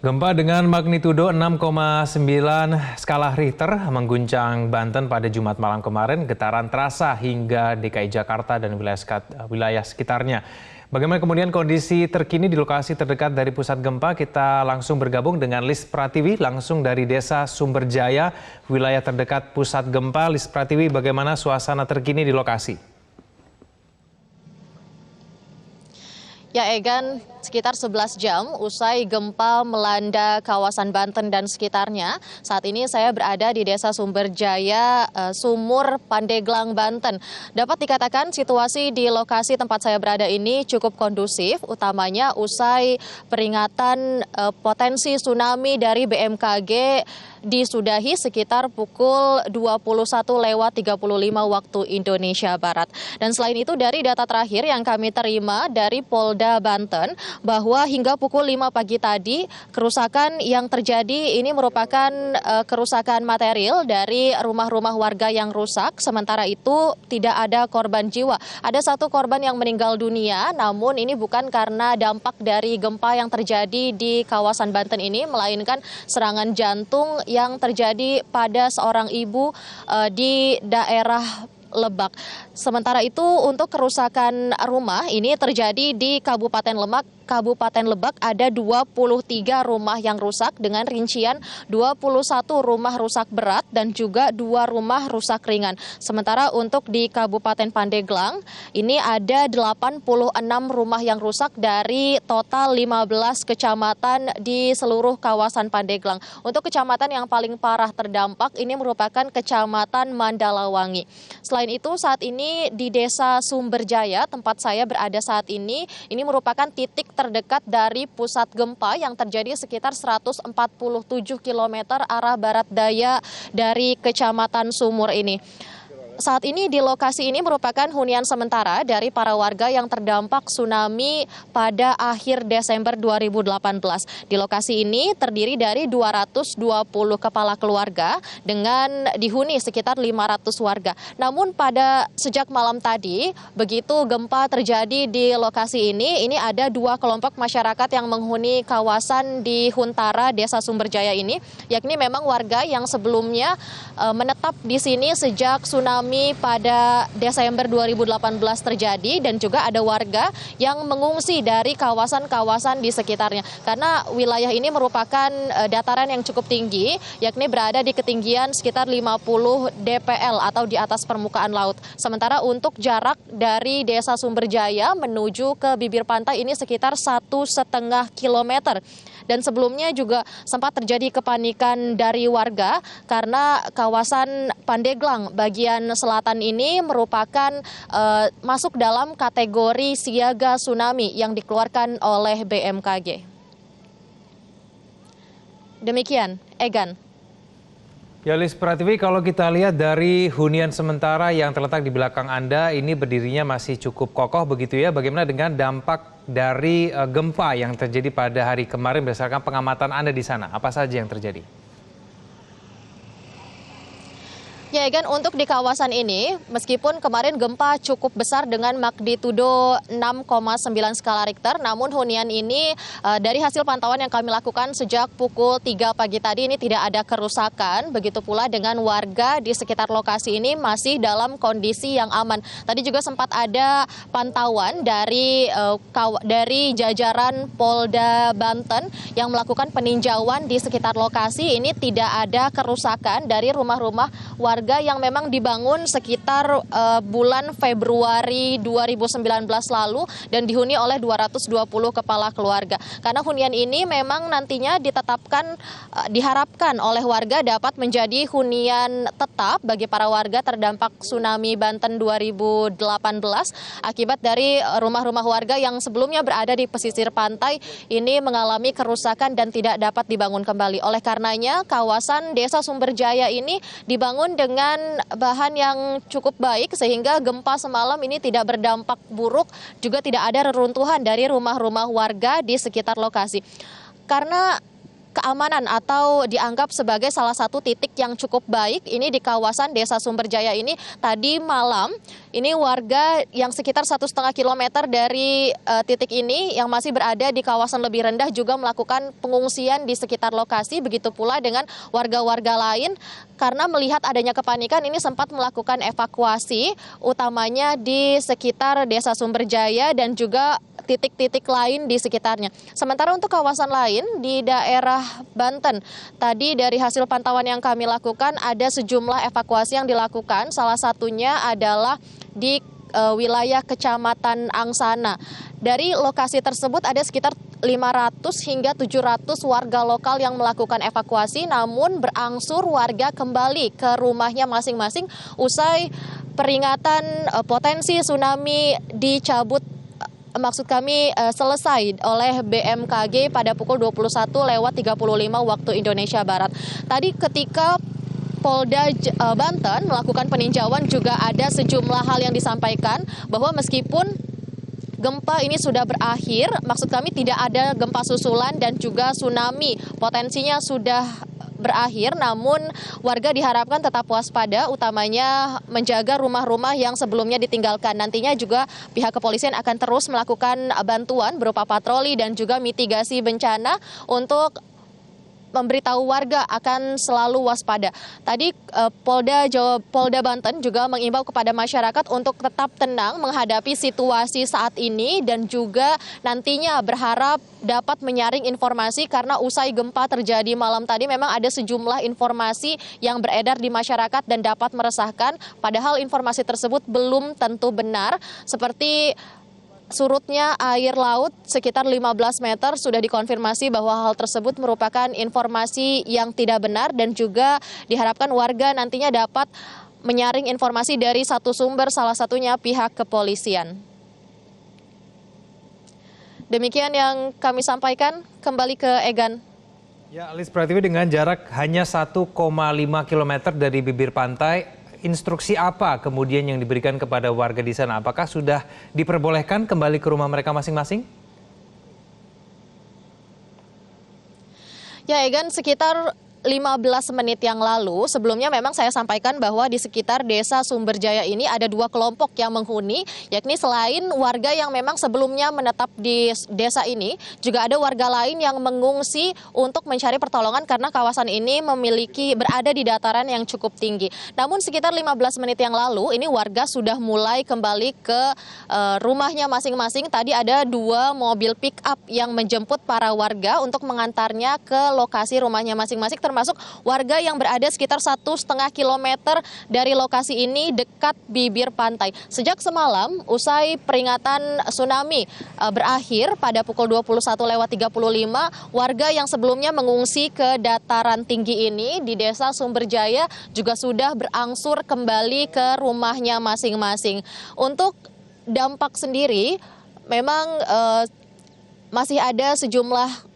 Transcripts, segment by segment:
Gempa dengan magnitudo 6,9 skala Richter mengguncang Banten pada Jumat malam kemarin. Getaran terasa hingga DKI Jakarta dan wilayah sekitarnya. Bagaimana kemudian kondisi terkini di lokasi terdekat dari pusat gempa? Kita langsung bergabung dengan Lis Pratiwi langsung dari Desa Sumberjaya, wilayah terdekat pusat gempa. Lis Pratiwi, bagaimana suasana terkini di lokasi? Ya Egan, sekitar 11 jam usai gempa melanda kawasan Banten dan sekitarnya. Saat ini saya berada di Desa Sumberjaya, Sumur, Pandeglang, Banten. Dapat dikatakan situasi di lokasi tempat saya berada ini cukup kondusif, utamanya usai peringatan potensi tsunami dari BMKG disudahi sekitar pukul 21.35 waktu Indonesia Barat. Dan selain itu dari data terakhir yang kami terima dari Polda Banten bahwa hingga pukul 5 pagi tadi kerusakan yang terjadi ini merupakan kerusakan material dari rumah-rumah warga yang rusak. Sementara itu tidak ada korban jiwa. Ada satu korban yang meninggal dunia, namun ini bukan karena dampak dari gempa yang terjadi di kawasan Banten ini, melainkan serangan jantung yang terjadi pada seorang ibu di daerah Lebak. Sementara itu untuk kerusakan rumah ini terjadi di Kabupaten Lebak ada 23 rumah yang rusak dengan rincian 21 rumah rusak berat dan juga 2 rumah rusak ringan. Sementara untuk di Kabupaten Pandeglang ini ada 86 rumah yang rusak dari total 15 kecamatan di seluruh kawasan Pandeglang. Untuk kecamatan yang paling parah terdampak ini merupakan Kecamatan Mandalawangi. Selain itu saat ini di Desa Sumberjaya tempat saya berada saat ini merupakan titik terdekat dari pusat gempa yang terjadi sekitar 147 km arah barat daya dari Kecamatan Sumur ini. Saat ini di lokasi ini merupakan hunian sementara dari para warga yang terdampak tsunami pada akhir Desember 2018. Di lokasi ini terdiri dari 220 kepala keluarga dengan dihuni sekitar 500 warga. Namun pada sejak malam tadi, begitu gempa terjadi di lokasi ini ada 2 kelompok masyarakat yang menghuni kawasan di Huntara Desa Sumberjaya ini, yakni memang warga yang sebelumnya menetap di sini sejak tsunami pada Desember 2018 terjadi, dan juga ada warga yang mengungsi dari kawasan-kawasan di sekitarnya karena wilayah ini merupakan dataran yang cukup tinggi, yakni berada di ketinggian sekitar 50 dpl atau di atas permukaan laut. Sementara untuk jarak dari Desa Sumberjaya menuju ke bibir pantai ini sekitar 1,5 kilometer. Dan sebelumnya juga sempat terjadi kepanikan dari warga karena kawasan Pandeglang bagian selatan ini merupakan masuk dalam kategori siaga tsunami yang dikeluarkan oleh BMKG. Demikian, Egan. Ya, Lis Pratiwi, kalau kita lihat dari hunian sementara yang terletak di belakang Anda, ini berdirinya masih cukup kokoh begitu ya. Bagaimana dengan dampak dari gempa yang terjadi pada hari kemarin berdasarkan pengamatan Anda di sana? Apa saja yang terjadi? Ya Egan, untuk di kawasan ini, meskipun kemarin gempa cukup besar dengan magnitudo 6,9 skala Richter, namun hunian ini dari hasil pantauan yang kami lakukan sejak pukul 3 pagi tadi ini tidak ada kerusakan. Begitu pula dengan warga di sekitar lokasi ini masih dalam kondisi yang aman. Tadi juga sempat ada pantauan dari jajaran Polda Banten yang melakukan peninjauan di sekitar lokasi. Ini tidak ada kerusakan dari rumah-rumah warga yang memang dibangun sekitar bulan Februari 2019 lalu dan dihuni oleh 220 kepala keluarga. Karena hunian ini memang nantinya diharapkan oleh warga dapat menjadi hunian tetap bagi para warga terdampak tsunami Banten 2018 akibat dari rumah-rumah warga yang sebelumnya berada di pesisir pantai ini mengalami kerusakan dan tidak dapat dibangun kembali. Oleh karenanya kawasan Desa Sumberjaya ini dibangun dengan bahan yang cukup baik sehingga gempa semalam ini tidak berdampak buruk, juga tidak ada reruntuhan dari rumah-rumah warga di sekitar lokasi. Karena keamanan atau dianggap sebagai salah satu titik yang cukup baik ini di kawasan Desa Sumberjaya ini. Tadi malam ini warga yang sekitar 1,5 kilometer dari titik ini yang masih berada di kawasan lebih rendah juga melakukan pengungsian di sekitar lokasi. Begitu pula dengan warga-warga lain karena melihat adanya kepanikan ini sempat melakukan evakuasi utamanya di sekitar Desa Sumberjaya dan juga titik-titik lain di sekitarnya. Sementara untuk kawasan lain di daerah Banten, tadi dari hasil pantauan yang kami lakukan ada sejumlah evakuasi yang dilakukan. Salah satunya adalah di wilayah Kecamatan Angsana. Dari lokasi tersebut ada sekitar 500 hingga 700 warga lokal yang melakukan evakuasi, namun berangsur warga kembali ke rumahnya masing-masing usai peringatan potensi tsunami dicabut. Maksud kami selesai oleh BMKG pada pukul 21.35 waktu Indonesia Barat. Tadi ketika Polda Banten melakukan peninjauan juga ada sejumlah hal yang disampaikan bahwa meskipun gempa ini sudah berakhir, maksud kami tidak ada gempa susulan dan juga tsunami potensinya sudah berakhir, namun warga diharapkan tetap waspada, utamanya menjaga rumah-rumah yang sebelumnya ditinggalkan. Nantinya juga pihak kepolisian akan terus melakukan bantuan berupa patroli dan juga mitigasi bencana untuk memberitahu warga akan selalu waspada. Tadi Polda Banten juga mengimbau kepada masyarakat untuk tetap tenang menghadapi situasi saat ini dan juga nantinya berharap dapat menyaring informasi karena usai gempa terjadi malam tadi memang ada sejumlah informasi yang beredar di masyarakat dan dapat meresahkan, padahal informasi tersebut belum tentu benar, seperti surutnya air laut sekitar 15 meter sudah dikonfirmasi bahwa hal tersebut merupakan informasi yang tidak benar dan juga diharapkan warga nantinya dapat menyaring informasi dari satu sumber, salah satunya pihak kepolisian. Demikian yang kami sampaikan, kembali ke Egan. Ya, Lis Pratiwi, dengan jarak hanya 1,5 km dari bibir pantai, instruksi apa kemudian yang diberikan kepada warga di sana? Apakah sudah diperbolehkan kembali ke rumah mereka masing-masing? Ya, Egan, sekitar 15 menit yang lalu, sebelumnya memang saya sampaikan bahwa di sekitar Desa Sumberjaya ini ada dua kelompok yang menghuni, yakni selain warga yang memang sebelumnya menetap di desa ini, juga ada warga lain yang mengungsi untuk mencari pertolongan karena kawasan ini berada di dataran yang cukup tinggi. Namun sekitar 15 menit yang lalu, ini warga sudah mulai kembali ke rumahnya masing-masing. Tadi ada dua mobil pick up yang menjemput para warga untuk mengantarnya ke lokasi rumahnya masing-masing, termasuk warga yang berada sekitar 1,5 kilometer dari lokasi ini dekat bibir pantai. Sejak semalam, usai peringatan tsunami berakhir pada pukul 21.35, warga yang sebelumnya mengungsi ke dataran tinggi ini di Desa Sumberjaya juga sudah berangsur kembali ke rumahnya masing-masing. Untuk dampak sendiri, memang masih ada sejumlah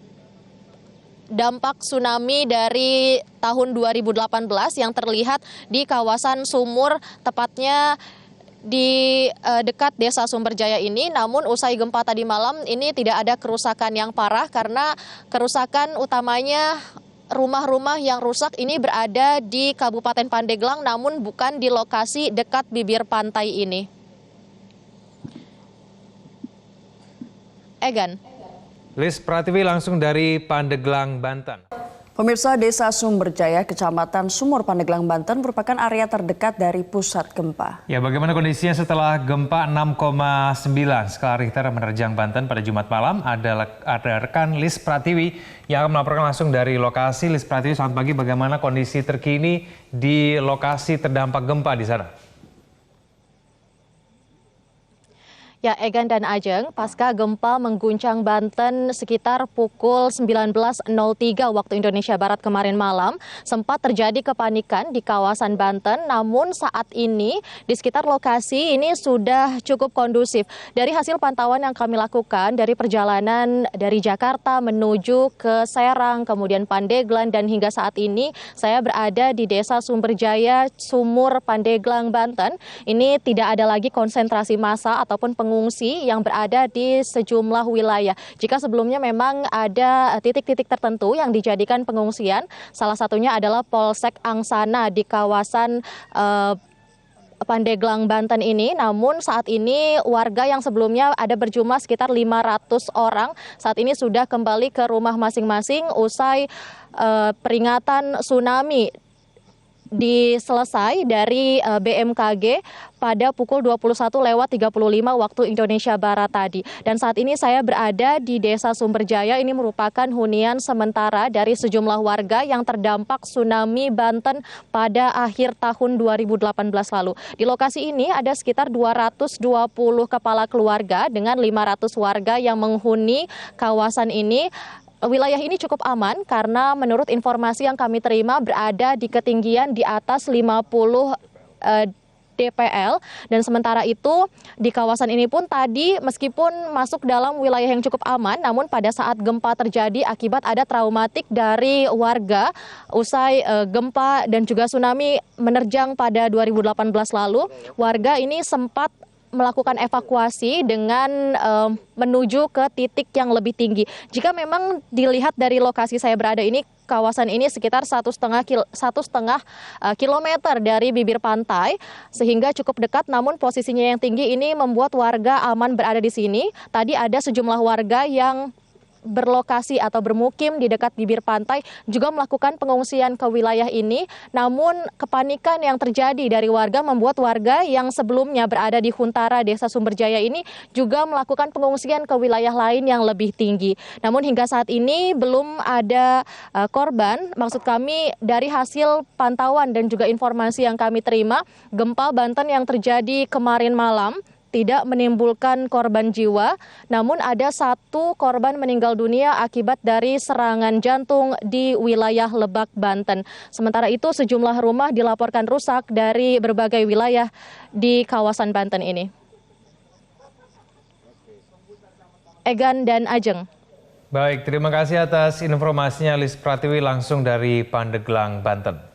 dampak tsunami dari tahun 2018 yang terlihat di kawasan Sumur, tepatnya di dekat Desa Sumberjaya ini. Namun usai gempa tadi malam ini tidak ada kerusakan yang parah karena kerusakan utamanya rumah-rumah yang rusak ini berada di Kabupaten Pandeglang namun bukan di lokasi dekat bibir pantai ini. Egan. Lis Pratiwi langsung dari Pandeglang, Banten. Pemirsa, Desa Sumberjaya, Kecamatan Sumur, Pandeglang, Banten merupakan area terdekat dari pusat gempa. Ya, bagaimana kondisinya setelah gempa 6,9 skala Richter menerjang Banten pada Jumat malam? Ada rekan Lis Pratiwi yang akan melaporkan langsung dari lokasi. Lis Pratiwi, selamat pagi. Bagaimana kondisi terkini di lokasi terdampak gempa di sana? Ya, Egan dan Ajeng, pasca gempa mengguncang Banten sekitar pukul 19.03 waktu Indonesia Barat kemarin malam, sempat terjadi kepanikan di kawasan Banten, namun saat ini di sekitar lokasi ini sudah cukup kondusif. Dari hasil pantauan yang kami lakukan dari perjalanan dari Jakarta menuju ke Serang, kemudian Pandeglang, dan hingga saat ini saya berada di Desa Sumberjaya, Sumur, Pandeglang, Banten. Ini tidak ada lagi konsentrasi massa ataupun pengungsi yang berada di sejumlah wilayah. Jika sebelumnya memang ada titik-titik tertentu yang dijadikan pengungsian, salah satunya adalah Polsek Angsana di kawasan Pandeglang, Banten ini. Namun saat ini warga yang sebelumnya ada berjumlah sekitar 500 orang saat ini sudah kembali ke rumah masing-masing usai peringatan tsunami diselesai dari BMKG pada pukul 21.35 waktu Indonesia Barat tadi. Dan saat ini saya berada di Desa Sumberjaya. Ini merupakan hunian sementara dari sejumlah warga yang terdampak tsunami Banten pada akhir tahun 2018 lalu. Di lokasi ini ada sekitar 220 kepala keluarga dengan 500 warga yang menghuni kawasan ini. Wilayah ini cukup aman karena menurut informasi yang kami terima berada di ketinggian di atas 50 DPL, dan sementara itu di kawasan ini pun tadi meskipun masuk dalam wilayah yang cukup aman, namun pada saat gempa terjadi akibat ada traumatik dari warga usai gempa dan juga tsunami menerjang pada 2018 lalu, warga ini sempat melakukan evakuasi dengan menuju ke titik yang lebih tinggi. Jika memang dilihat dari lokasi saya berada ini, kawasan ini sekitar 1,5 kilometer dari bibir pantai, sehingga cukup dekat. Namun posisinya yang tinggi ini membuat warga aman berada di sini. Tadi ada sejumlah warga yang berlokasi atau bermukim di dekat bibir pantai juga melakukan pengungsian ke wilayah ini. Namun kepanikan yang terjadi dari warga membuat warga yang sebelumnya berada di Huntara Desa Sumberjaya ini juga melakukan pengungsian ke wilayah lain yang lebih tinggi. Namun hingga saat ini belum ada korban. Maksud kami dari hasil pantauan dan juga informasi yang kami terima, gempa Banten yang terjadi kemarin malam tidak menimbulkan korban jiwa, namun ada 1 korban meninggal dunia akibat dari serangan jantung di wilayah Lebak, Banten. Sementara itu sejumlah rumah dilaporkan rusak dari berbagai wilayah di kawasan Banten ini. Egan dan Ajeng. Baik, terima kasih atas informasinya Lis Pratiwi langsung dari Pandeglang, Banten.